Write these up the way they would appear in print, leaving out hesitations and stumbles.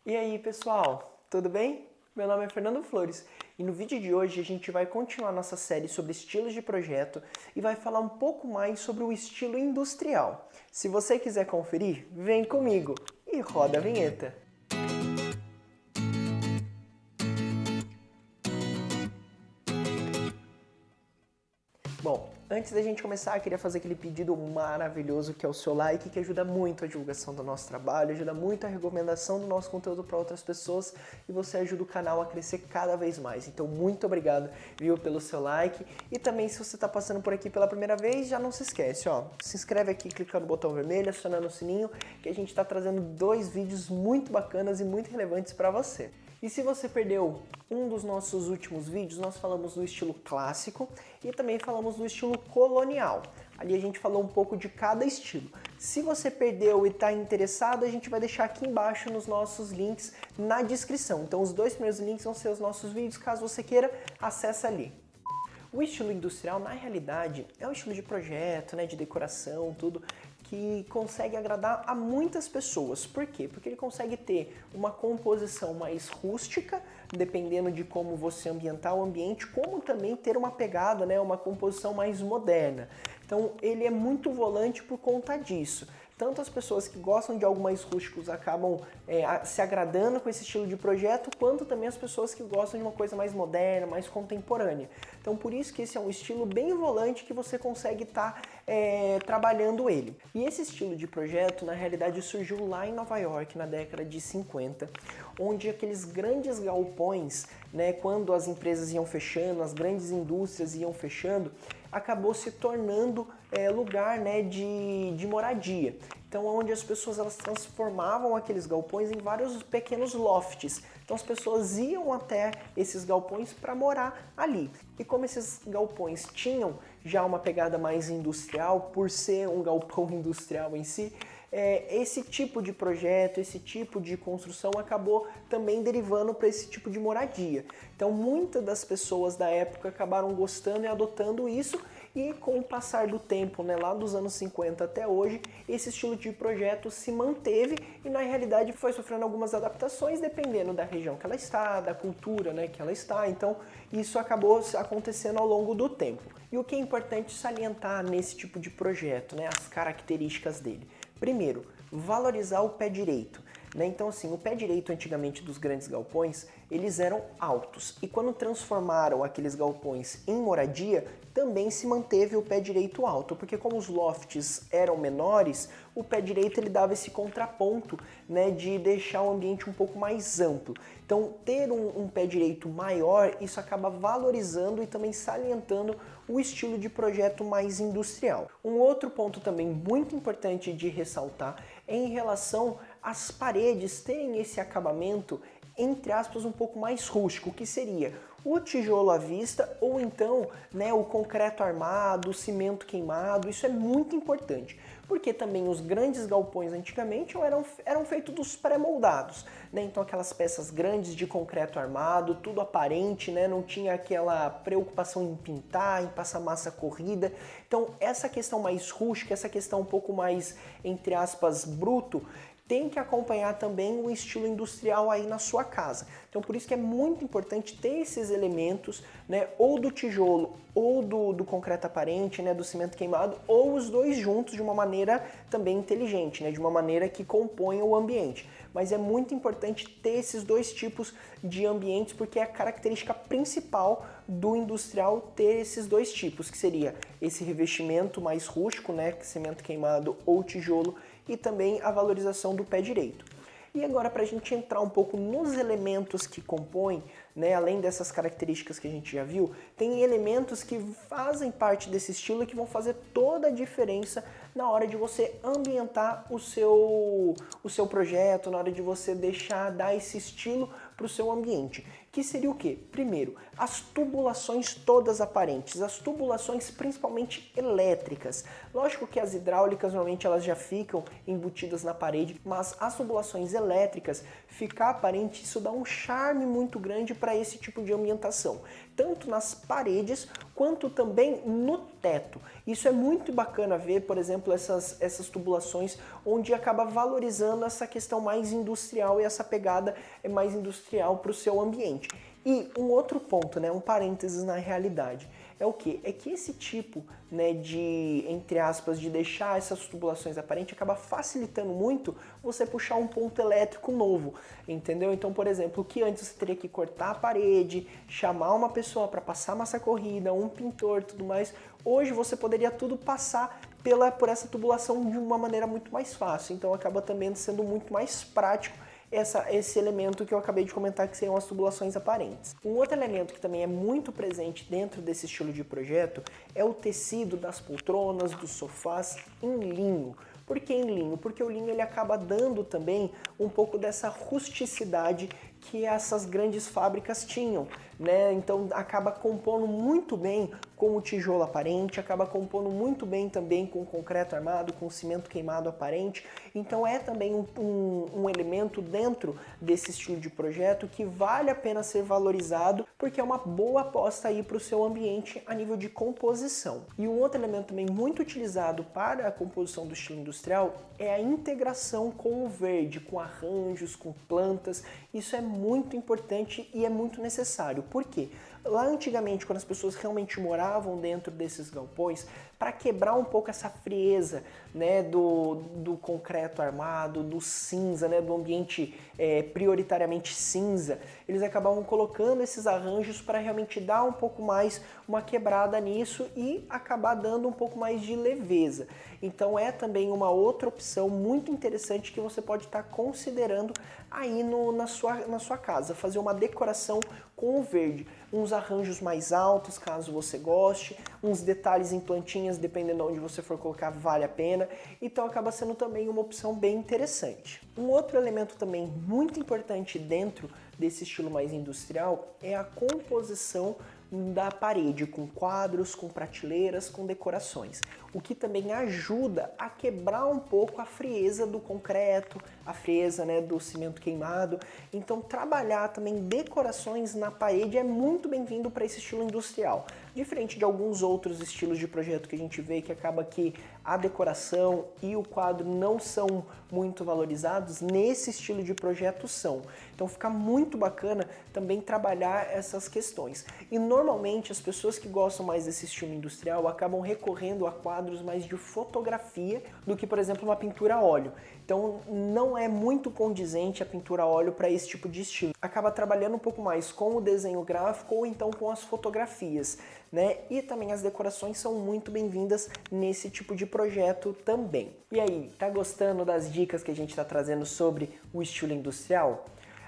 E aí, pessoal, tudo bem? Meu nome é Fernando Flores e no vídeo de hoje a gente vai continuar nossa série sobre estilos de projeto e vai falar um pouco mais sobre o estilo industrial. Se você quiser conferir, vem comigo e roda a vinheta. Bom, antes da gente começar, queria fazer aquele pedido maravilhoso que é o seu like, que ajuda muito a divulgação do nosso trabalho, ajuda muito a recomendação do nosso conteúdo para outras pessoas e você ajuda o canal a crescer cada vez mais. Então, muito obrigado, viu, pelo seu like. E também, se você está passando por aqui pela primeira vez, já não se esquece, ó, se inscreve aqui clicando no botão vermelho, acionando o sininho, que a gente está trazendo 2 vídeos muito bacanas e muito relevantes para você. E se você perdeu um dos nossos últimos vídeos, nós falamos do estilo clássico e também falamos do estilo colonial. Ali a gente falou um pouco de cada estilo. Se você perdeu e está interessado, a gente vai deixar aqui embaixo nos nossos links na descrição. Então os 2 primeiros links vão ser os nossos vídeos, caso você queira, acessa ali. O estilo industrial, na realidade, é um estilo de projeto, né, de decoração, tudo, que consegue agradar a muitas pessoas. Por quê? Porque ele consegue ter uma composição mais rústica, dependendo de como você ambientar o ambiente, como também ter uma pegada, né, uma composição mais moderna. Então ele é muito volante por conta disso. Tanto as pessoas que gostam de algo mais rústico acabam se agradando com esse estilo de projeto, quanto também as pessoas que gostam de uma coisa mais moderna, mais contemporânea. Então por isso que esse é um estilo bem volante que você consegue estar trabalhando ele. E esse estilo de projeto, na realidade, surgiu lá em Nova York, na década de 50, onde aqueles grandes galpões, né, quando as empresas iam fechando, as grandes indústrias iam fechando, acabou se tornando lugar, né, de moradia. Então, onde as pessoas elas transformavam aqueles galpões em vários pequenos lofts. Então, as pessoas iam até esses galpões para morar ali. E como esses galpões tinham já uma pegada mais industrial, por ser um galpão industrial em si, esse tipo de projeto, esse tipo de construção acabou também derivando para esse tipo de moradia. Então muitas das pessoas da época acabaram gostando e adotando isso e com o passar do tempo, né, lá dos anos 50 até hoje, esse estilo de projeto se manteve e na realidade foi sofrendo algumas adaptações dependendo da região que ela está, da cultura, né, que ela está. Então isso acabou acontecendo ao longo do tempo. E o que é importante salientar nesse tipo de projeto, né, as características dele. Primeiro, valorizar o pé direito. Então assim, o pé direito antigamente dos grandes galpões, eles eram altos. E quando transformaram aqueles galpões em moradia, também se manteve o pé direito alto. Porque como os lofts eram menores, o pé direito ele dava esse contraponto, né, de deixar o ambiente um pouco mais amplo. Então ter um pé direito maior, isso acaba valorizando e também salientando o estilo de projeto mais industrial. Um outro ponto também muito importante de ressaltar é em relação às paredes terem esse acabamento, entre aspas, um pouco mais rústico, que seria o tijolo à vista ou então, né, o concreto armado, o cimento queimado. Isso é muito importante, porque também os grandes galpões antigamente eram feitos dos pré-moldados, né? Então aquelas peças grandes de concreto armado, tudo aparente, né? Não tinha aquela preocupação em pintar, em passar massa corrida. Então essa questão mais rústica, essa questão um pouco mais, entre aspas, bruto, tem que acompanhar também o estilo industrial aí na sua casa. Então por isso que é muito importante ter esses elementos, né, ou do tijolo ou do concreto aparente, né, do cimento queimado, ou os dois juntos de uma maneira também inteligente, né, de uma maneira que componha o ambiente. Mas é muito importante ter esses 2 tipos de ambientes porque é a característica principal do industrial ter esses 2 tipos, que seria esse revestimento mais rústico, né, cimento queimado ou tijolo, e também a valorização do pé direito. E agora, para a gente entrar um pouco nos elementos que compõem, né, além dessas características que a gente já viu, tem elementos que fazem parte desse estilo e que vão fazer toda a diferença na hora de você ambientar o seu projeto, na hora de você dar esse estilo para o seu ambiente. Que seria o quê? Primeiro, as tubulações todas aparentes, as tubulações principalmente elétricas. Lógico que as hidráulicas normalmente elas já ficam embutidas na parede, mas as tubulações elétricas, ficar aparente, isso dá um charme muito grande para esse tipo de ambientação. Tanto nas paredes, quanto também no teto. teto. Isso é muito bacana ver, por exemplo, essas tubulações onde acaba valorizando essa questão mais industrial e essa pegada é mais industrial para o seu ambiente. E um outro ponto, né, um parênteses na realidade, é o que? É que esse tipo, né, de, entre aspas, de deixar essas tubulações aparentes acaba facilitando muito você puxar um ponto elétrico novo, entendeu? Então, por exemplo, o que antes você teria que cortar a parede, chamar uma pessoa para passar massa corrida, um pintor, tudo mais, hoje você poderia tudo passar por essa tubulação de uma maneira muito mais fácil, então acaba também sendo muito mais prático esse elemento que eu acabei de comentar, que seriam as tubulações aparentes. Um outro elemento que também é muito presente dentro desse estilo de projeto é o tecido das poltronas, dos sofás em linho. Por que em linho? Porque o linho ele acaba dando também um pouco dessa rusticidade que essas grandes fábricas tinham, né? Então acaba compondo muito bem com o tijolo aparente, acaba compondo muito bem também com o concreto armado, com o cimento queimado aparente. Então é também um elemento dentro desse estilo de projeto que vale a pena ser valorizado, porque é uma boa aposta aí para o seu ambiente a nível de composição. E um outro elemento também muito utilizado para a composição do estilo industrial é a integração com o verde, com arranjos, com plantas. Isso é muito importante e é muito necessário. Por quê? Lá antigamente, quando as pessoas realmente moravam dentro desses galpões, para quebrar um pouco essa frieza, né, do concreto armado, do cinza, né, do ambiente prioritariamente cinza, eles acabavam colocando esses arranjos para realmente dar um pouco mais uma quebrada nisso e acabar dando um pouco mais de leveza. Então é também uma outra opção muito interessante que você pode estar considerando aí na sua casa, fazer uma decoração com o verde, uns arranjos mais altos, caso você goste, uns detalhes em plantinhas, dependendo de onde você for colocar, vale a pena, então acaba sendo também uma opção bem interessante. Um outro elemento também muito importante dentro desse estilo mais industrial é a composição da parede, com quadros, com prateleiras, com decorações, o que também ajuda a quebrar um pouco a frieza do concreto, a frieza, né, do cimento queimado. Então trabalhar também decorações na parede é muito bem-vindo para esse estilo industrial, diferente de alguns outros estilos de projeto que a gente vê que acaba que a decoração e o quadro não são muito valorizados, nesse estilo de projeto são. Então fica muito bacana também trabalhar essas questões. E normalmente as pessoas que gostam mais desse estilo industrial acabam recorrendo a quadros mais de fotografia do que, por exemplo, uma pintura a óleo. Então não é muito condizente a pintura a óleo para esse tipo de estilo. Acaba trabalhando um pouco mais com o desenho gráfico ou então com as fotografias, né? E também as decorações são muito bem-vindas nesse tipo de projeto também. E aí, tá gostando das dicas que a gente está trazendo sobre o estilo industrial?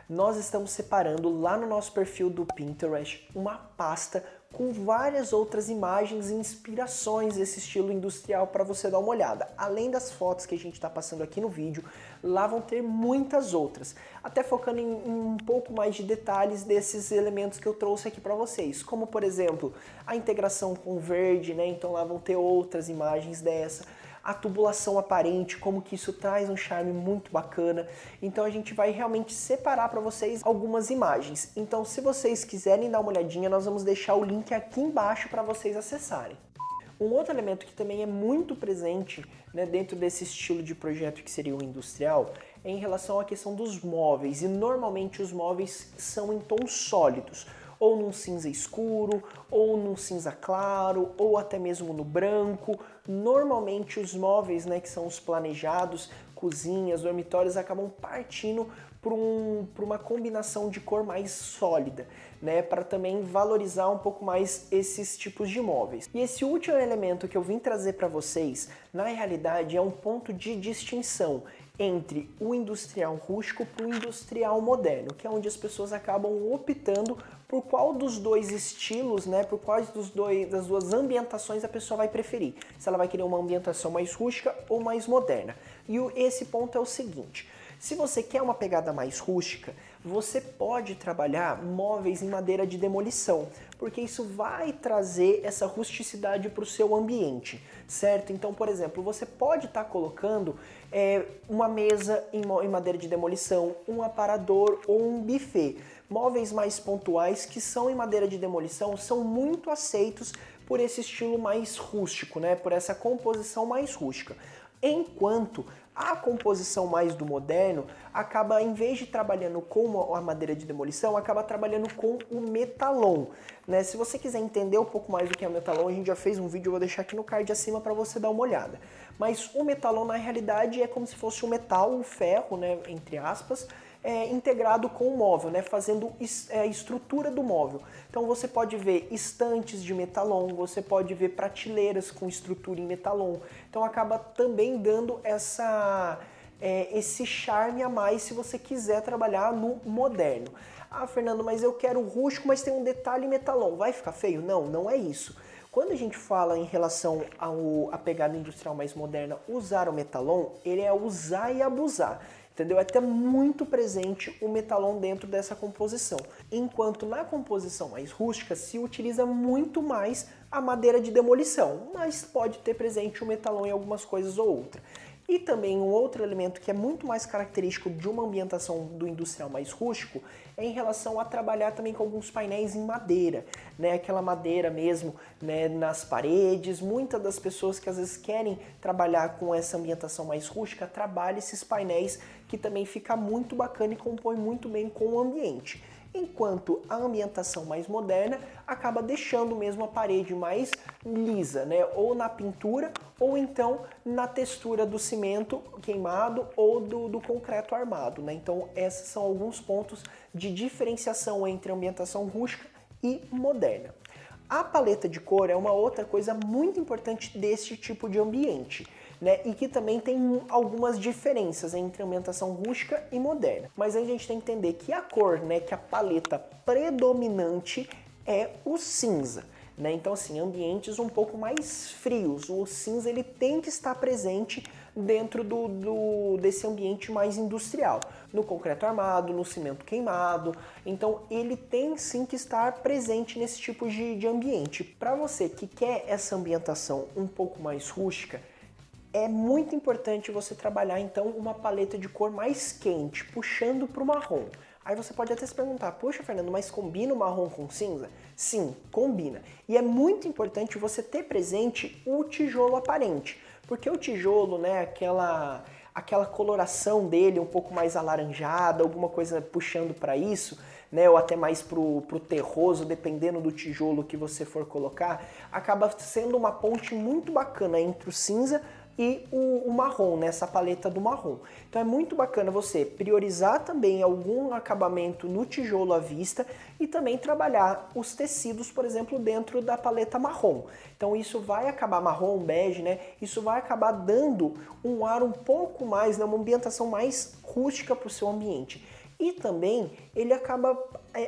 Nós estamos separando lá no nosso perfil do Pinterest uma pasta com várias outras imagens e inspirações desse estilo industrial para você dar uma olhada. Além das fotos que a gente está passando aqui no vídeo, lá vão ter muitas outras, até focando em um pouco mais de detalhes desses elementos que eu trouxe aqui para vocês, como por exemplo, a integração com o verde, né? Então lá vão ter outras imagens dessa, a tubulação aparente, como que isso traz um charme muito bacana. Então a gente vai realmente separar para vocês algumas imagens. Então se vocês quiserem dar uma olhadinha, nós vamos deixar o link aqui embaixo para vocês acessarem. Um outro elemento que também é muito presente, né, dentro desse estilo de projeto que seria o industrial é em relação à questão dos móveis. E normalmente os móveis são em tons sólidos, ou num cinza escuro, ou num cinza claro, ou até mesmo no branco. Normalmente os móveis, né, que são os planejados, cozinhas, dormitórios, acabam partindo por uma combinação de cor mais sólida, né, para também valorizar um pouco mais esses tipos de móveis. E esse último elemento que eu vim trazer para vocês, na realidade é um ponto de distinção entre o industrial rústico para o industrial moderno, que é onde as pessoas acabam optando por qual dos dois estilos, né, por quais das duas ambientações a pessoa vai preferir. Se ela vai querer uma ambientação mais rústica ou mais moderna. E esse ponto é o seguinte: se você quer uma pegada mais rústica, você pode trabalhar móveis em madeira de demolição, porque isso vai trazer essa rusticidade para o seu ambiente, certo? Então, por exemplo, você pode estar colocando uma mesa em madeira de demolição, um aparador ou um buffet. Móveis mais pontuais que são em madeira de demolição são muito aceitos por esse estilo mais rústico, né? Por essa composição mais rústica. Enquanto a composição mais do moderno acaba, em vez de trabalhando com a madeira de demolição, acaba trabalhando com o metalon, né? Se você quiser entender um pouco mais do que é o metalon, a gente já fez um vídeo, eu vou deixar aqui no card acima para você dar uma olhada. Mas o metalon, na realidade, é como se fosse o metal, o ferro, né, entre aspas, integrado com o móvel, né, fazendo a estrutura do móvel. Então você pode ver estantes de metalon, você pode ver prateleiras com estrutura em metalon. Então acaba também dando esse charme a mais se você quiser trabalhar no moderno. Ah, Fernando, mas eu quero rústico, mas tem um detalhe metalon. Vai ficar feio? Não, não é isso. Quando a gente fala em relação à pegada industrial mais moderna, usar o metalon, ele é usar e abusar. Entendeu? É até muito presente o metalon dentro dessa composição. Enquanto na composição mais rústica se utiliza muito mais a madeira de demolição, mas pode ter presente o metalon em algumas coisas ou outra. E também um outro elemento que é muito mais característico de uma ambientação do industrial mais rústico é em relação a trabalhar também com alguns painéis em madeira, né? Aquela madeira mesmo, né, nas paredes. Muitas das pessoas que às vezes querem trabalhar com essa ambientação mais rústica, trabalham esses painéis que também fica muito bacana e compõe muito bem com o ambiente. Enquanto a ambientação mais moderna acaba deixando mesmo a parede mais lisa, né? Ou na pintura, ou então na textura do cimento queimado ou do concreto armado, né? Então esses são alguns pontos de diferenciação entre a ambientação rústica e moderna. A paleta de cor é uma outra coisa muito importante desse tipo de ambiente, né? E que também tem algumas diferenças entre ambientação rústica e moderna. Mas a gente tem que entender que a cor, né, que a paleta predominante é o cinza, né? Então assim, ambientes um pouco mais frios, o cinza ele tem que estar presente dentro desse ambiente mais industrial, no concreto armado, no cimento queimado. Então ele tem sim que estar presente nesse tipo de ambiente. Para você que quer essa ambientação um pouco mais rústica, é muito importante você trabalhar então uma paleta de cor mais quente, puxando para o marrom. Aí você pode até se perguntar, poxa Fernando, mas combina o marrom com cinza? Sim, combina. E é muito importante você ter presente o tijolo aparente, porque o tijolo, né, aquela coloração dele um pouco mais alaranjada, alguma coisa puxando para isso, né, ou até mais pro terroso, dependendo do tijolo que você for colocar, acaba sendo uma ponte muito bacana entre o cinza e o marrom, né, essa paleta do marrom. Então é muito bacana você priorizar também algum acabamento no tijolo à vista e também trabalhar os tecidos, por exemplo, dentro da paleta marrom. Então isso vai acabar marrom, bege, né? Isso vai acabar dando um ar um pouco mais, né, uma ambientação mais rústica para o seu ambiente. E também ele acaba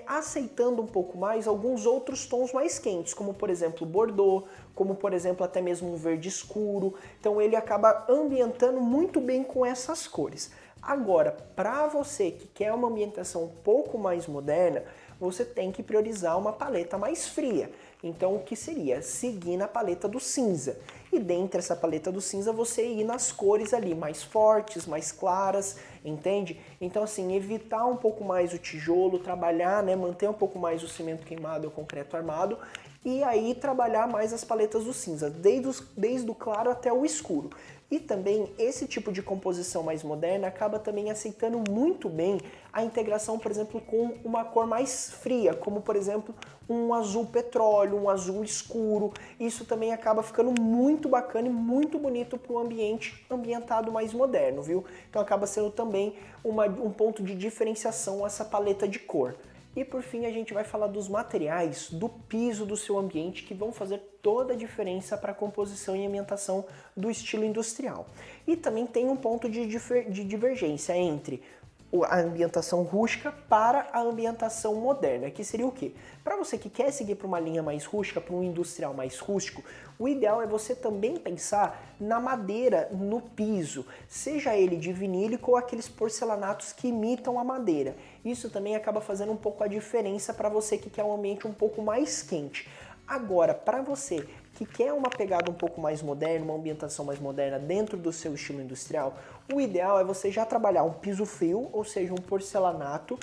aceitando um pouco mais alguns outros tons mais quentes, como por exemplo Bordeaux, como por exemplo até mesmo um verde escuro. Então ele acaba ambientando muito bem com essas cores. Agora, para você que quer uma ambientação um pouco mais moderna, você tem que priorizar uma paleta mais fria. Então o que seria? Seguir na paleta do cinza. E dentro dessa paleta do cinza você ir nas cores ali mais fortes, mais claras, entende? Então assim, evitar um pouco mais o tijolo, trabalhar, né, manter um pouco mais o cimento queimado e o concreto armado, e aí trabalhar mais as paletas do cinza, desde o claro até o escuro. E também esse tipo de composição mais moderna acaba também aceitando muito bem a integração, por exemplo, com uma cor mais fria, como por exemplo um azul petróleo, um azul escuro. Isso também acaba ficando muito bacana e muito bonito para o ambiente ambientado mais moderno, viu? Então acaba sendo também um ponto de diferenciação essa paleta de cor. E por fim a gente vai falar dos materiais do piso do seu ambiente que vão fazer toda a diferença para a composição e ambientação do estilo industrial. E também tem um ponto de divergência entre a ambientação rústica para a ambientação moderna, que seria o quê? Para você que quer seguir para uma linha mais rústica, para um industrial mais rústico, o ideal é você também pensar na madeira no piso, seja ele de vinílico ou aqueles porcelanatos que imitam a madeira. Isso também acaba fazendo um pouco a diferença para você que quer um ambiente um pouco mais quente. Agora, para você que quer uma pegada um pouco mais moderna, uma ambientação mais moderna dentro do seu estilo industrial, o ideal é você já trabalhar um piso frio, ou seja, um porcelanato,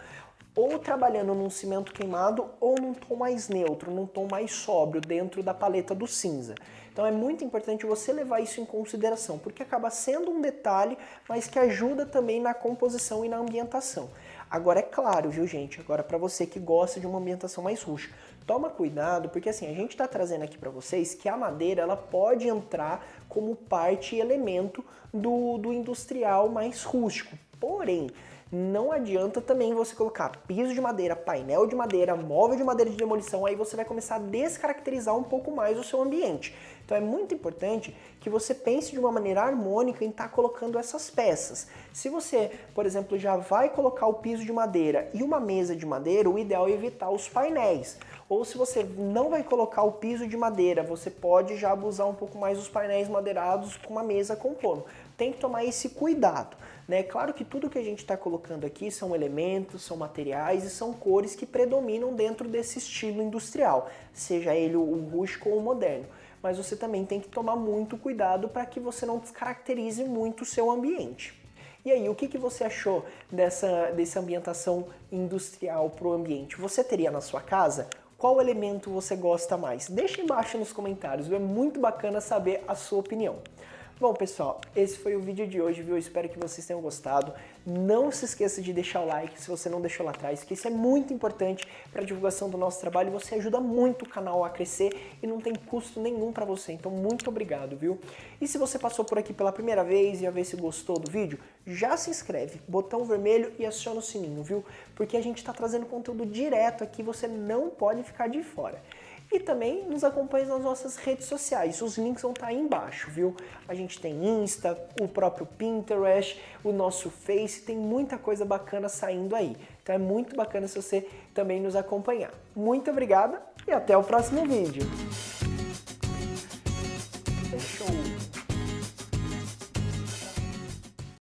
ou trabalhando num cimento queimado ou num tom mais neutro, num tom mais sóbrio, dentro da paleta do cinza. Então é muito importante você levar isso em consideração, porque acaba sendo um detalhe, mas que ajuda também na composição e na ambientação. Agora é claro, viu gente, agora para você que gosta de uma ambientação mais rústica, toma cuidado, porque assim, a gente está trazendo aqui para vocês que a madeira ela pode entrar como parte e elemento do industrial mais rústico. Porém, não adianta também você colocar piso de madeira, painel de madeira, móvel de madeira de demolição, aí você vai começar a descaracterizar um pouco mais o seu ambiente. Então é muito importante que você pense de uma maneira harmônica em estar colocando essas peças. Se você, por exemplo, já vai colocar o piso de madeira e uma mesa de madeira, o ideal é evitar os painéis. Ou se você não vai colocar o piso de madeira, você pode já abusar um pouco mais dos painéis madeirados com uma mesa com pano. Tem que tomar esse cuidado, né? Claro que tudo que a gente está colocando aqui são elementos, são materiais e são cores que predominam dentro desse estilo industrial, seja ele o rústico ou o moderno. Mas você também tem que tomar muito cuidado para que você não descaracterize muito o seu ambiente. E aí, o que você achou dessa ambientação industrial para o ambiente? Você teria na sua casa? Qual elemento você gosta mais? Deixa embaixo nos comentários, é muito bacana saber a sua opinião. Bom, pessoal, esse foi o vídeo de hoje, viu? Eu espero que vocês tenham gostado. Não se esqueça de deixar o like se você não deixou lá atrás, que isso é muito importante para a divulgação do nosso trabalho. Você ajuda muito o canal a crescer e não tem custo nenhum para você. Então, muito obrigado, viu? E se você passou por aqui pela primeira vez e a ver se gostou do vídeo, já se inscreve, botão vermelho e aciona o sininho, viu? Porque a gente está trazendo conteúdo direto aqui, você não pode ficar de fora. E também nos acompanhe nas nossas redes sociais, os links vão estar aí embaixo, viu? A gente tem Insta, o próprio Pinterest, o nosso Face, tem muita coisa bacana saindo aí. Então é muito bacana se você também nos acompanhar. Muito obrigada e até o próximo vídeo!